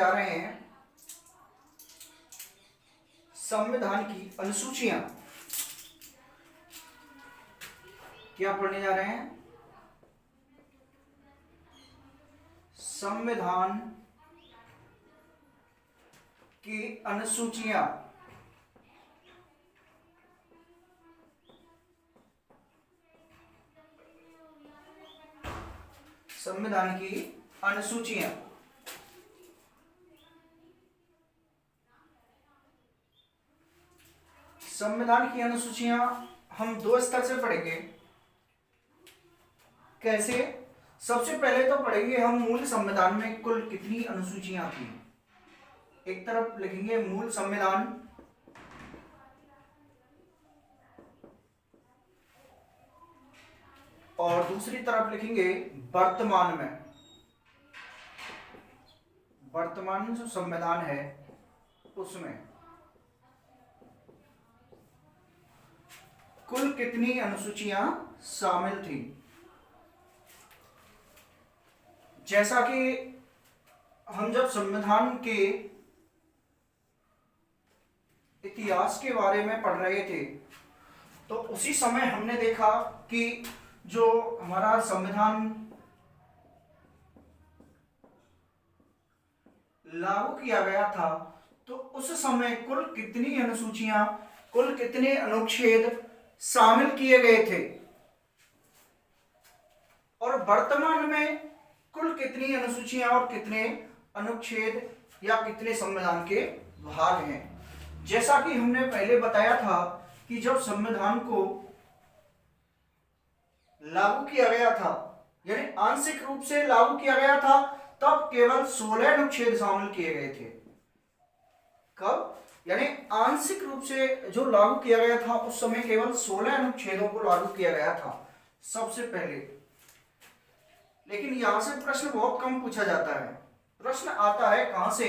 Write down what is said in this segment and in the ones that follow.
जा रहे हैं संविधान की अनुसूचियां। क्या पढ़ने जा रहे हैं? संविधान की अनुसूचियां। संविधान की अनुसूचियां। संविधान की अनुसूचियां हम दो स्तर से पढ़ेंगे। कैसे? सबसे पहले तो पढ़ेंगे हम मूल संविधान में कुल कितनी अनुसूचियां थी। एक तरफ लिखेंगे मूल संविधान, और दूसरी तरफ लिखेंगे वर्तमान में। वर्तमान जो संविधान है उसमें कुल कितनी अनुसूचियां शामिल थी। जैसा कि हम जब संविधान के इतिहास के बारे में पढ़ रहे थे तो उसी समय हमने देखा कि जो हमारा संविधान लागू किया गया था तो उस समय कुल कितनी अनुसूचियां, कुल कितने अनुच्छेद शामिल किए गए थे, और वर्तमान में कुल कितनी अनुसूचियां और कितने अनुच्छेद या कितने संविधान के भाग हैं। जैसा कि हमने पहले बताया था कि जब संविधान को लागू किया गया था, यानी आंशिक रूप से लागू किया गया था, तब केवल 16 अनुच्छेद शामिल किए गए थे। कब? यानी आंशिक रूप से जो लागू किया गया था उस समय केवल 16 अनुच्छेदों को लागू किया गया था सबसे पहले। लेकिन यहां से प्रश्न बहुत कम पूछा जाता है। प्रश्न आता है कहां से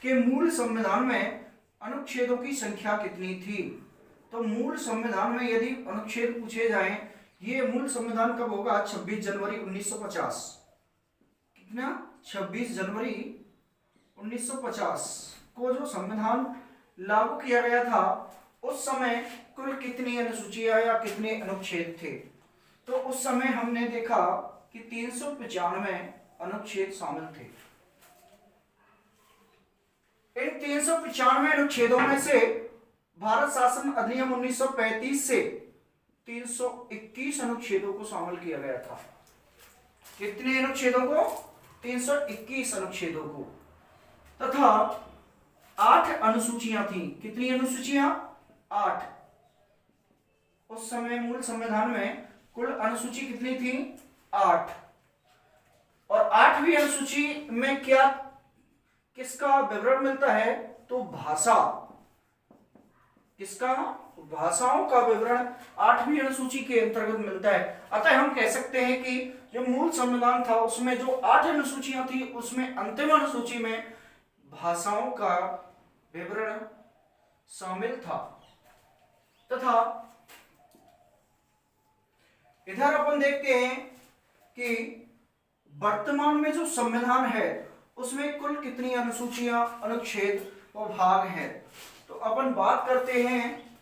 कि मूल संविधान में अनुच्छेदों की संख्या कितनी थी। तो मूल संविधान में यदि अनुच्छेद पूछे जाएं, ये मूल संविधान कब होगा? 26 जनवरी 1950। कितना? 26 जनवरी 1950 को जो संविधान लागू किया गया था उस समय कुल कितनी अनुसूचियां या कितने अनुच्छेद थे। तो उस समय हमने देखा कि 395 अनुच्छेद शामिल थे। इन 395 अनुच्छेदों में से भारत शासन अधिनियम 1935 से 321 अनुच्छेदों को शामिल किया गया था। कितने अनुच्छेदों को? 321 अनुच्छेदों को। तथा 8 अनुसूचियां थी। कितनी अनुसूचियां? 8। उस समय मूल संविधान में कुल अनुसूची कितनी थी? 8। और 8वीं अनुसूची में क्या किसका विवरण मिलता है? तो भाषा। किसका? भाषाओं का विवरण 8वीं अनुसूची के अंतर्गत मिलता है। अतः हम कह सकते हैं कि जो मूल संविधान था उसमें जो 8 अनुसूचियां थी उसमें अंतिम अनुसूची में भाषाओं का विवरण शामिल था। तथा इधर अपन देखते हैं कि वर्तमान में जो संविधान है उसमें कुल कितनी अनुसूचियां, अनुच्छेद और भाग हैं। तो अपन बात करते हैं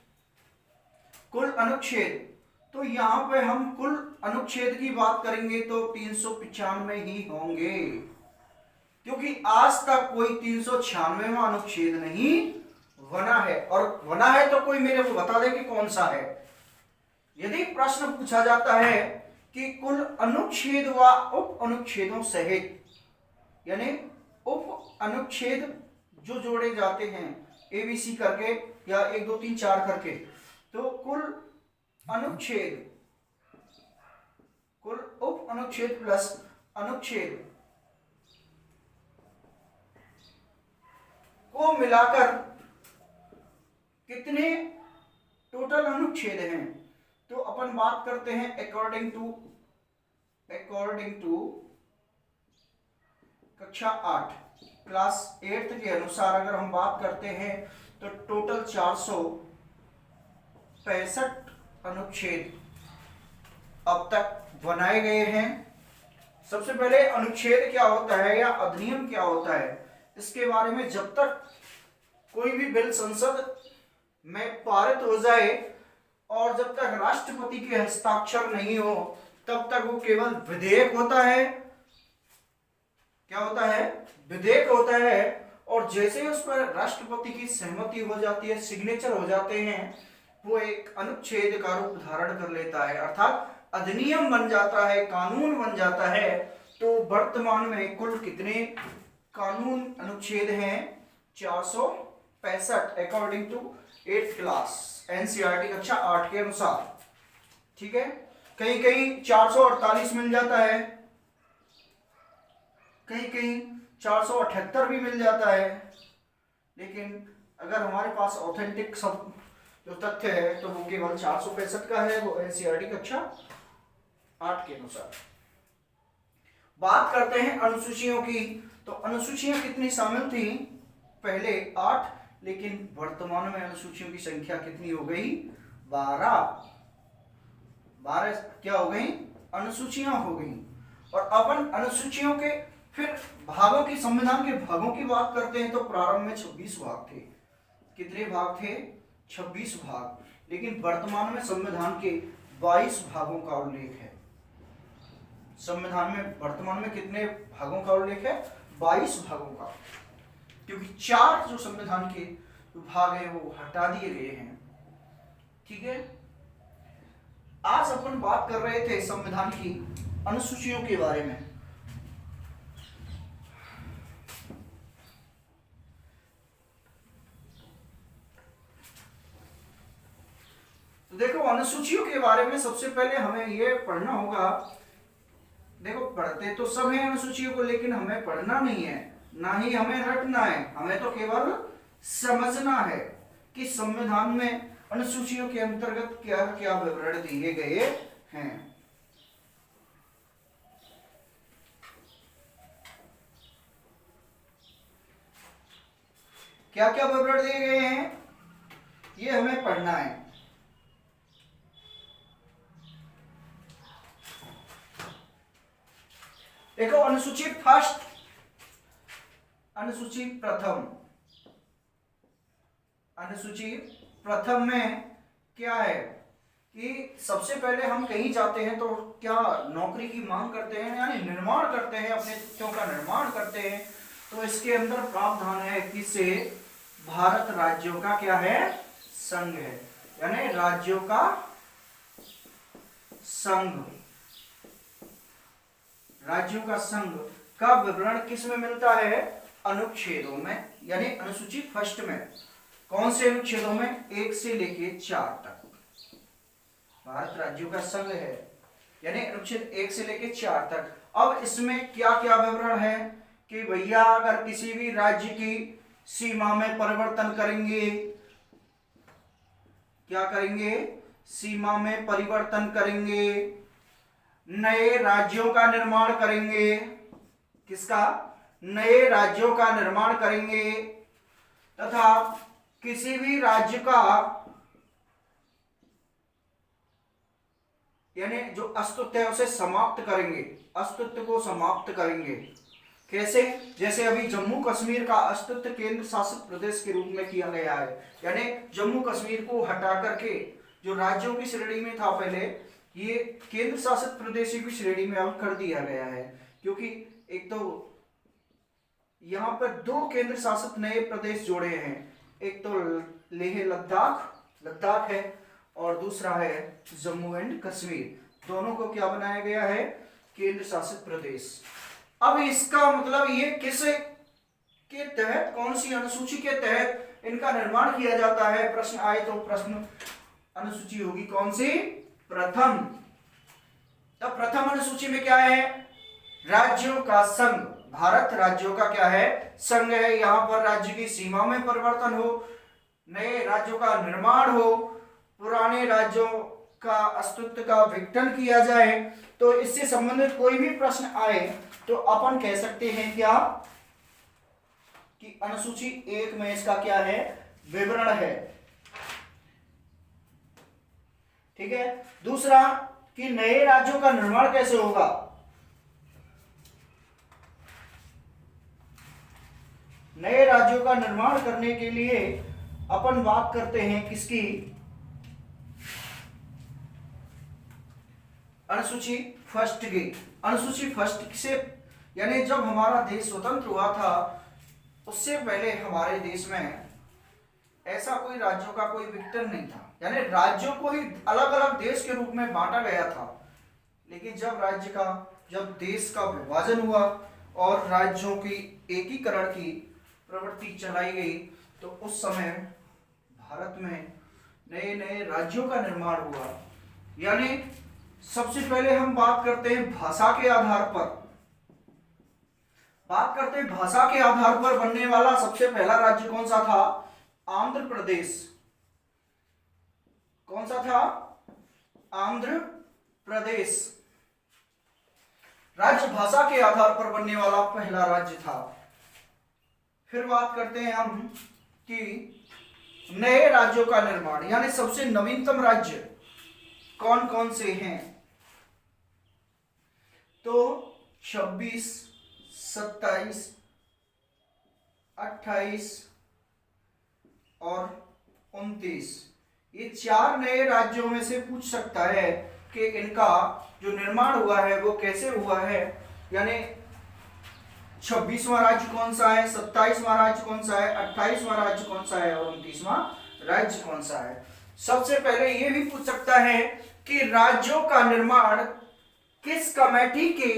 कुल अनुच्छेद। तो यहां पे हम कुल अनुच्छेद की बात करेंगे तो 395 ही होंगे, क्योंकि आज तक कोई 396वां अनुच्छेद नहीं बना है। और बना है तो कोई मेरे को बता दे कि कौन सा है। यदि प्रश्न पूछा जाता है कि कुल अनुच्छेद व उप अनुच्छेदों सहित, यानी उप अनुच्छेद जो जोड़े जाते हैं ABC करके या 1 2 3 4 करके, तो कुल अनुच्छेद, कुल उप अनुच्छेद प्लस अनुच्छेद को मिलाकर कितने टोटल अनुच्छेद हैं। तो अपन बात करते हैं अकॉर्डिंग टू कक्षा 8 क्लास 8 के अनुसार अगर हम बात करते हैं तो टोटल 465 अनुच्छेद अब तक बनाए गए हैं। सबसे पहले अनुच्छेद क्या होता है या अधिनियम क्या होता है इसके बारे में जब तक कोई भी बिल संसद में पारित हो जाए और जब तक राष्ट्रपति के हस्ताक्षर नहीं हो तब तक वो केवल विधेयक होता है। क्या होता है? विधेयक होता है। और जैसे ही उस पर राष्ट्रपति की सहमति हो जाती है, सिग्नेचर हो जाते हैं, वो एक अनुच्छेद का रूप धारण कर लेता है, अर्थात अधिनियम बन जाता है, कानून बन जाता है। तो वर्तमान में कुल कितने कानून अनुच्छेद हैं? 465 according to 8th class NCERT कक्षा 8 के अनुसार। ठीक है, कहीं कहीं 448 मिल जाता है, कहीं कहीं 478 भी मिल जाता है, लेकिन अगर हमारे पास ऑथेंटिक सब जो तथ्य है तो वो केवल 465 का है, वो एनसीईआरटी कक्षा 8 के अनुसार। बात करते हैं अनुसूचियों की। तो अनुसूचियां कितनी शामिल थी? पहले 8, लेकिन वर्तमान में अनुसूचियों की संख्या कितनी हो गई? 12 क्या हो गई? अनुसूचियां हो गई। और अपन अनुसूचियों के फिर भागों की, संविधान के भागों की बात करते हैं तो प्रारंभ में 26 भाग थे। कितने भाग थे? 26 भाग। लेकिन वर्तमान में संविधान के 22 भागों का उल्लेख है। संविधान में वर्तमान में कितने भागों का उल्लेख है? 22 भागों का, क्योंकि 4 जो संविधान के भाग हैं वो हटा दिए गए हैं। ठीक है, आज अपन बात कर रहे थे संविधान की अनुसूचियों के बारे में। तो देखो, अनुसूचियों के बारे में सबसे पहले हमें ये पढ़ना होगा। देखो, पढ़ते तो सब हैं अनुसूचियों को, लेकिन हमें पढ़ना नहीं है, ना ही हमें रटना है। हमें तो केवल समझना है कि संविधान में अनुसूचियों के अंतर्गत क्या क्या विवरण दिए गए हैं। क्या क्या विवरण दिए गए हैं ये हमें पढ़ना है। देखो, अनुसूची फर्स्ट, अनुसूची प्रथम। अनुसूची प्रथम में क्या है कि सबसे पहले हम कहीं जाते हैं तो क्या नौकरी की मांग करते हैं, यानी निर्माण करते हैं, अपने तथ्यों का निर्माण करते हैं। तो इसके अंदर प्रावधान है कि से भारत राज्यों का क्या है? संघ है, यानी राज्यों का संघ। राज्यों का संघ का विवरण किस में मिलता है? अनुच्छेदों में, यानी अनुसूची फर्स्ट में। कौन से अनुच्छेदों में? 1 से लेके 4 तक भारत राज्यों का संघ है, यानी अनुच्छेद 1 से लेके 4 तक। अब इसमें क्या क्या विवरण है कि भैया अगर किसी भी राज्य की सीमा में परिवर्तन करेंगे, क्या करेंगे? सीमा में परिवर्तन करेंगे, नए राज्यों का निर्माण करेंगे। किसका? नए राज्यों का निर्माण करेंगे, तथा किसी भी राज्य का, यानी जो अस्तित्व है उसे समाप्त करेंगे, अस्तित्व को समाप्त करेंगे। कैसे? जैसे अभी जम्मू कश्मीर का अस्तित्व केंद्र शासित प्रदेश के रूप में किया गया है, यानी जम्मू कश्मीर को हटा करके जो राज्यों की श्रेणी में था पहले, ये केंद्र शासित प्रदेशों की श्रेणी में अब कर दिया गया है। क्योंकि एक तो यहाँ पर 2 केंद्र शासित नए प्रदेश जोड़े हैं, एक तो लेह लद्दाख है और दूसरा है जम्मू एंड कश्मीर। दोनों को क्या बनाया गया है? केंद्र शासित प्रदेश। अब इसका मतलब ये किस के तहत, कौन सी अनुसूची के तहत इनका निर्माण किया जाता है? प्रश्न आए तो प्रश्न अनुसूची होगी कौन सी? प्रथम। तब प्रथम अनुसूची में क्या है? राज्यों का संघ। भारत राज्यों का क्या है? संघ है। यहां पर राज्य की सीमा में परिवर्तन हो, नए राज्यों का निर्माण हो, पुराने राज्यों का अस्तित्व का विघटन किया जाए। तो इससे संबंधित कोई भी प्रश्न आए तो अपन कह सकते हैं क्या कि अनुसूची 1 में इसका क्या है? विवरण है। ठीक है। दूसरा कि नए राज्यों का निर्माण कैसे होगा? नए राज्यों का निर्माण करने के लिए अपन बात करते हैं किसकी, अनुसूची फर्स्ट की। अनुसूची फर्स्ट से यानी जब हमारा देश स्वतंत्र हुआ था उससे पहले हमारे देश में ऐसा कोई राज्यों का कोई विघटन नहीं था, यानी राज्यों को ही अलग अलग देश के रूप में बांटा गया था। लेकिन जब देश का विभाजन हुआ और राज्यों की एकीकरण की प्रवृत्ति चलाई गई तो उस समय भारत में नए नए राज्यों का निर्माण हुआ। यानी सबसे पहले हम बात करते हैं भाषा के आधार पर, बनने वाला सबसे पहला राज्य कौन सा था, आंध्र प्रदेश। कौन सा था, आंध्र प्रदेश राज्य भाषा के आधार पर बनने वाला पहला राज्य था। फिर बात करते हैं हम कि नए राज्यों का निर्माण, यानी सबसे नवीनतम राज्य कौन कौन से हैं, तो 26, 27, 28 और 29 ये 4 नए राज्यों में से पूछ सकता है कि इनका जो निर्माण हुआ है वो कैसे हुआ है। यानी 26वां राज्य कौन सा है, 27वां राज्य कौन सा है, 28वां राज्य कौन सा है और 29वां राज्य कौन सा है। सबसे पहले ये भी पूछ सकता है कि राज्यों का निर्माण किस कमेटी के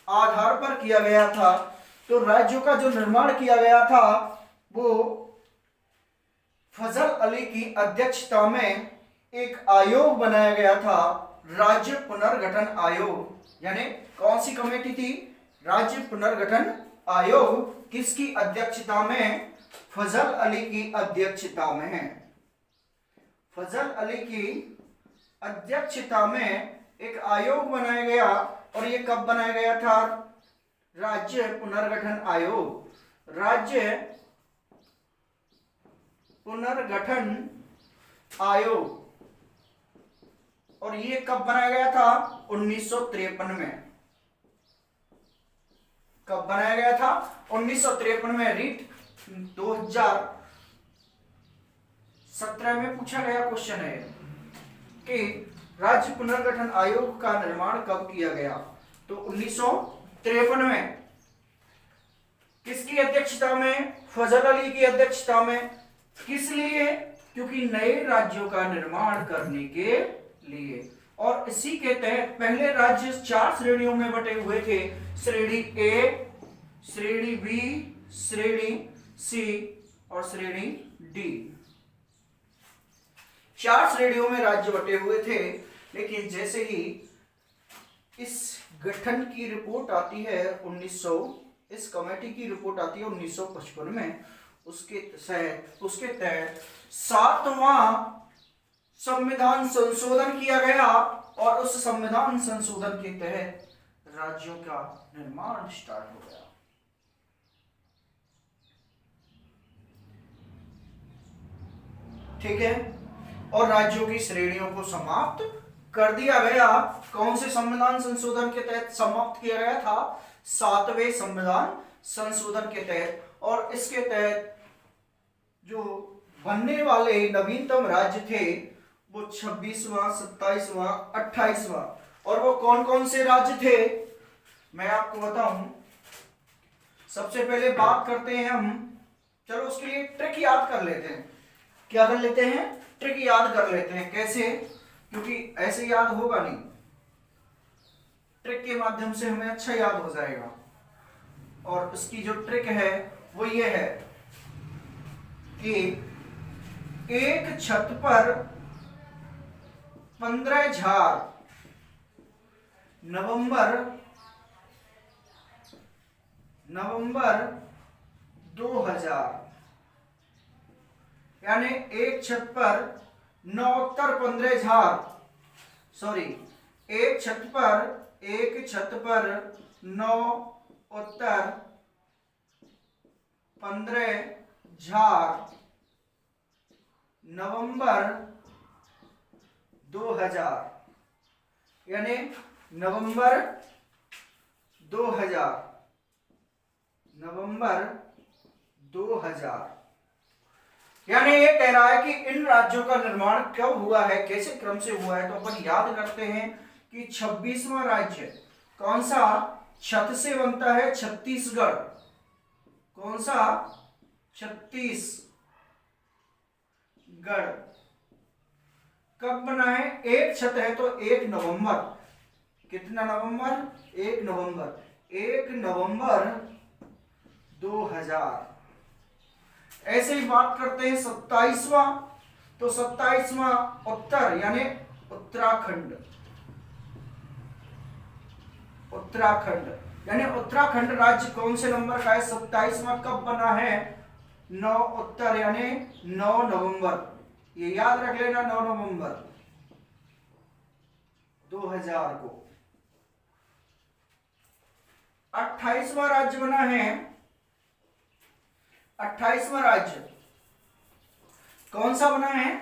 आधार पर किया गया था। तो राज्यों का जो निर्माण किया गया था वो फजल अली की अध्यक्षता में एक आयोग बनाया गया था, राज्य पुनर्गठन आयोग। यानी कौन सी कमेटी थी, राज्य पुनर्गठन आयोग। किसकी अध्यक्षता में, फजल अली की अध्यक्षता में। फजल अली की अध्यक्षता में एक आयोग बनाया गया और ये कब बनाया गया था, राज्य पुनर्गठन आयोग। राज्य पुनर्गठन आयोग, और ये कब बनाया गया था, 1953 में। कब बनाया गया था, 1953 में। रीट 2017 में पूछा गया क्वेश्चन है कि राज्य पुनर्गठन आयोग का निर्माण कब किया गया, तो 1953 में। किसकी अध्यक्षता में, फजल अली की अध्यक्षता में। किस लिए, क्योंकि नए राज्यों का निर्माण करने के लिए। और इसी के तहत पहले राज्य 4 श्रेणियों में बटे हुए थे, श्रेणी ए, श्रेणी बी, श्रेणी सी और श्रेणी डी। 4 श्रेणियों में राज्य बटे हुए थे। लेकिन जैसे ही इस गठन की रिपोर्ट आती है 1900, इस कमेटी की रिपोर्ट आती है 1955 में, उसके तहत 7वां संविधान संशोधन किया गया और उस संविधान संशोधन के तहत राज्यों का निर्माण स्टार्ट हो गया। ठीक है, और राज्यों की श्रेणियों को समाप्त कर दिया गया। कौन से संविधान संशोधन के तहत समाप्त किया गया था, 7वें संविधान संशोधन के तहत। और इसके तहत जो बनने वाले नवीनतम राज्य थे वो 26वां, 27वां, 28वां। और वो कौन कौन से राज्य थे, मैं आपको बताऊं। सबसे पहले बात करते हैं हम, चलो उसके लिए ट्रिक याद कर लेते हैं। क्या कर लेते हैं, ट्रिक याद कर लेते हैं। कैसे, क्योंकि ऐसे याद होगा नहीं, ट्रिक के माध्यम से हमें अच्छा याद हो जाएगा। और उसकी जो ट्रिक है वो ये है कि एक छत पर 15 झाड़ नवंबर 2000, यानी एक छत पर 9 उत्तर 15 झाड़, सॉरी, एक छत पर 9 उत्तर 15 झाड़ नवंबर 2000, यानी नवंबर 2000 2000। यानी ये कह रहा है कि इन राज्यों का निर्माण कब हुआ है, कैसे क्रम से हुआ है। तो अपन याद करते हैं कि 26वां राज्य कौन सा छत से बनता है, छत्तीसगढ़। कौन सा? छत्तीसगढ़। कब बना है? एक छत है तो 1 नवंबर। कितना नवंबर? 1 नवंबर। 1 नवंबर 2000। ऐसे ही बात करते हैं 27वां। तो 27वां उत्तर यानी उत्तराखंड। उत्तराखंड यानी उत्तराखंड राज्य कौन से नंबर का है? 27वां। कब बना है? 9 उत्तर यानी 9 नवंबर। ये याद रख लेना, 9 नवंबर 2000 को। 28वां राज्य बना है। 28वां राज्य कौन सा बना है?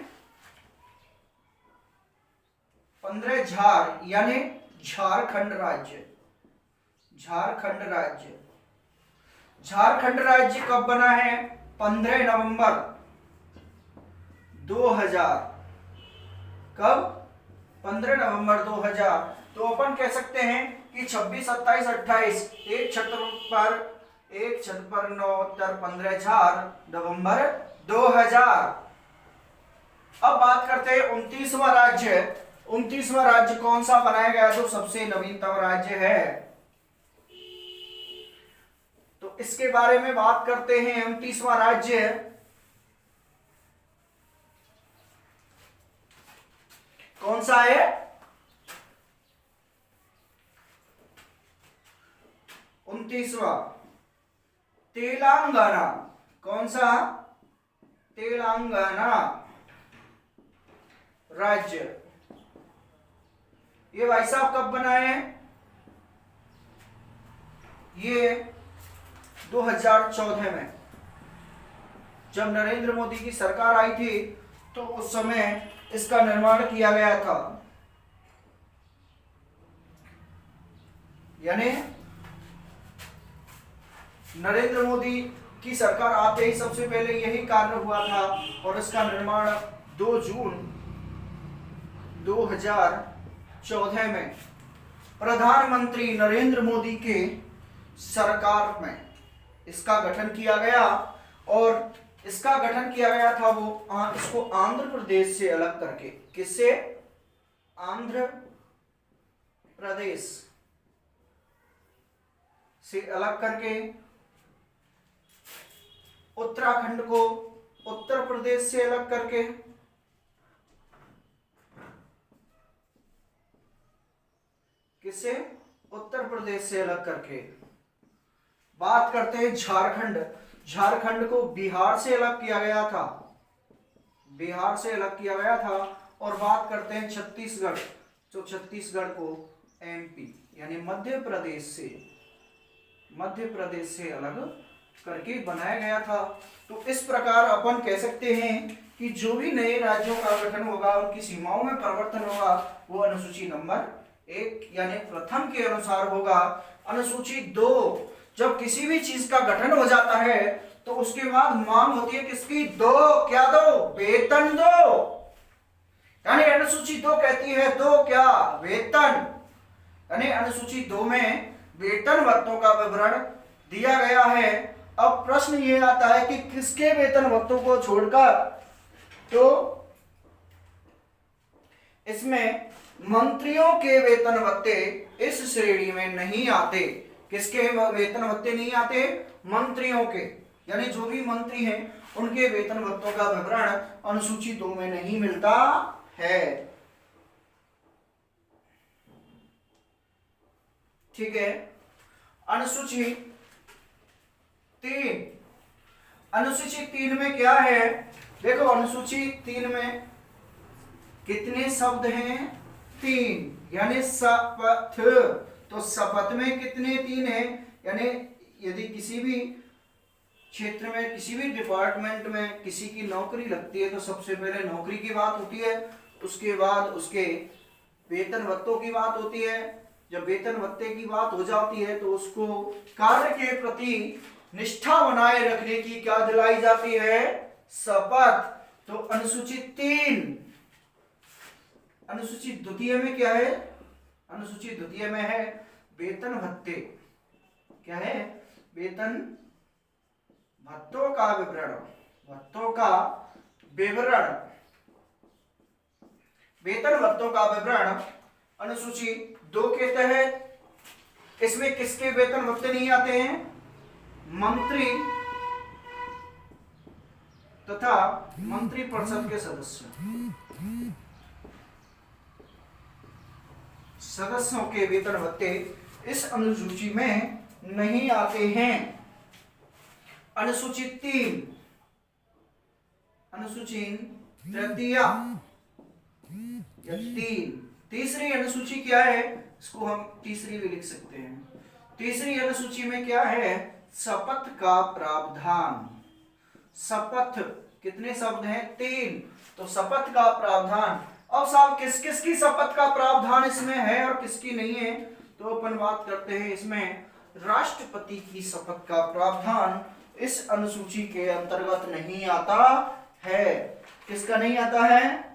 15 झार यानी झारखंड राज्य। झारखंड राज्य। झारखंड राज्य कब बना है? 15 नवंबर 2000। कब? 15 नवंबर 2000। तो अपन कह सकते हैं कि 26, 27, 28 एक छत पर 9 उत्तर 15 झार नवंबर 2000। अब बात करते हैं 29वां राज्य। 29वां राज्य कौन सा बनाया गया? जो सबसे नवीनतम राज्य है। तो इसके बारे में बात करते हैं। 29वां राज्य कौन सा है? 29वां तेलंगाना। कौन सा? तेलंगाना राज्य। ये भाई साहब कब बनाए हैं? ये 2014 में जब नरेंद्र मोदी की सरकार आई थी तो उस समय इसका निर्माण किया गया था। यानी नरेंद्र मोदी की सरकार आते ही सबसे पहले यही कार्य हुआ था और इसका निर्माण 2 जून 2014 में प्रधानमंत्री नरेंद्र मोदी के सरकार में इसका गठन किया गया। और इसका गठन किया गया था इसको आंध्र प्रदेश से अलग करके। किससे? आंध्र प्रदेश से अलग करके। उत्तराखंड को उत्तर प्रदेश से अलग करके। किससे? उत्तर प्रदेश से अलग करके। बात करते हैं झारखंड। झारखंड को बिहार से अलग किया गया था। बिहार से अलग किया गया था। और बात करते हैं छत्तीसगढ़। तो छत्तीसगढ़ को एमपी यानी मध्य प्रदेश से अलग करके बनाया गया था। तो इस प्रकार अपन कह सकते हैं कि जो भी नए राज्यों का गठन होगा उनकी सीमाओं में परिवर्तन होगा वो अनुसूची नंबर 1 यानी प्रथम के अनुसार होगा। अनुसूची 2 जब किसी भी चीज का गठन हो जाता है तो उसके बाद मांग होती है किसकी? 2 क्या दो? वेतन दो। यानी अनुसूची 2 कहती है 2 क्या? वेतन। यानी अनुसूची 2 में वेतन भत्तों का विवरण दिया गया है। अब प्रश्न ये आता है कि किसके वेतन भत्तों को छोड़कर? तो इसमें मंत्रियों के वेतन भत्ते इस श्रेणी में नहीं आते। किसके वेतन भत्ते नहीं आते? मंत्रियों के। यानी जो भी मंत्री हैं उनके वेतन भत्तों का विवरण अनुसूची 2 में नहीं मिलता है। ठीक है। अनुसूची 3। अनुसूची 3 में क्या है? देखो अनुसूची 3 में कितने शब्द हैं? 3। यानी शपथ। तो शपथ में कितने? 3 हैं। यानी यदि किसी भी क्षेत्र में किसी भी डिपार्टमेंट में किसी की नौकरी लगती है तो सबसे पहले नौकरी की बात होती है, उसके बाद उसके वेतन भत्तों की बात होती है। जब वेतन भत्ते की बात हो जाती है तो उसको कार्य के प्रति निष्ठा बनाए रखने की क्या दिलाई जाती है? शपथ। तो अनुसूची द्वितीय में क्या है? अनुसूची द्वितीय में है वेतन भत्ते। क्या है? वेतन भत्तों का विवरण। भत्तों का विवरण, वेतन भत्तों का विवरण अनुसूची 2 के तहत। इसमें किसके वेतन भत्ते नहीं आते हैं? मंत्री तथा मंत्री परिषद के सदस्यों के वेतन भत्ते इस अनुसूची में नहीं आते हैं। अनुसूची 3, अनुसूची तृतीय या 3, तीसरी अनुसूची क्या है? इसको हम तीसरी भी लिख सकते हैं। तीसरी अनुसूची में क्या है? शपथ का प्रावधान। शपथ, कितने शब्द हैं? 3। तो शपथ का प्रावधान। अब साहब किस किस की शपथ का प्रावधान इसमें है और किसकी नहीं है? तो अपन बात करते हैं, इसमें राष्ट्रपति की शपथ का प्रावधान इस अनुसूची के अंतर्गत नहीं आता है। किसका नहीं आता है?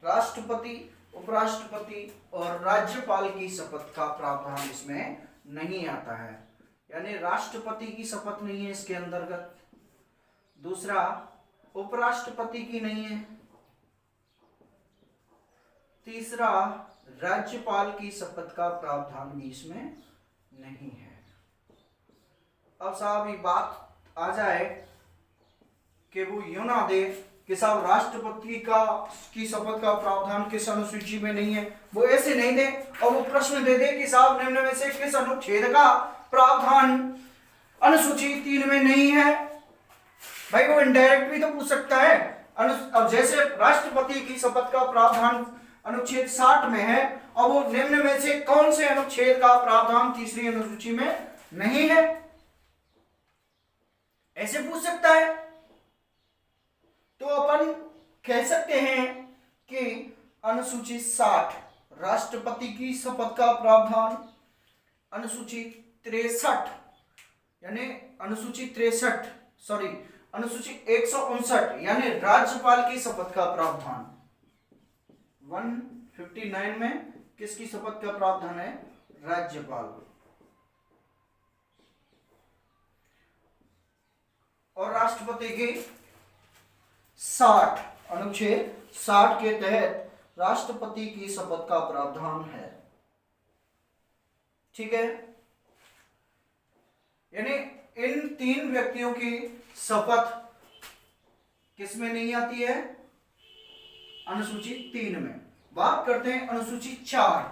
राष्ट्रपति, उपराष्ट्रपति और राज्यपाल की शपथ का प्रावधान इसमें नहीं आता है। यानी राष्ट्रपति की शपथ नहीं है इसके अंतर्गत। दूसरा, उपराष्ट्रपति की नहीं है। तीसरा, राज्यपाल की शपथ का प्रावधान भी इसमें नहीं है। अब साहब ये बात आ जाए कि वो यूं ना दे कि साहब राष्ट्रपति की शपथ का प्रावधान किस अनुसूची में नहीं है, वो ऐसे नहीं दे और वो प्रश्न दे दे कि साहब निम्न में से किस अनुच्छेद का प्रावधान अनुसूची 3 में नहीं है। भाई वो इनडायरेक्ट भी तो पूछ सकता है। अब जैसे राष्ट्रपति की शपथ का प्रावधान अनुच्छेद 60 में है और वो निम्न में से कौन से अनुच्छेद का प्रावधान तीसरी अनुसूची में नहीं है, ऐसे पूछ सकता है। तो अपन कह सकते हैं कि अनुसूची 60 राष्ट्रपति की शपथ का प्रावधान, अनुसूची 63 यानी अनुसूची 159 यानी राज्यपाल की शपथ का प्रावधान। 159 में किसकी शपथ का प्रावधान है? राज्यपाल। और राष्ट्रपति की 60 अनुच्छेद 60 के तहत राष्ट्रपति की शपथ का प्रावधान है। ठीक है, यानी इन 3 व्यक्तियों की शपथ किसमें नहीं आती है? अनुसूची 3 में। बात करते हैं अनुसूची 4।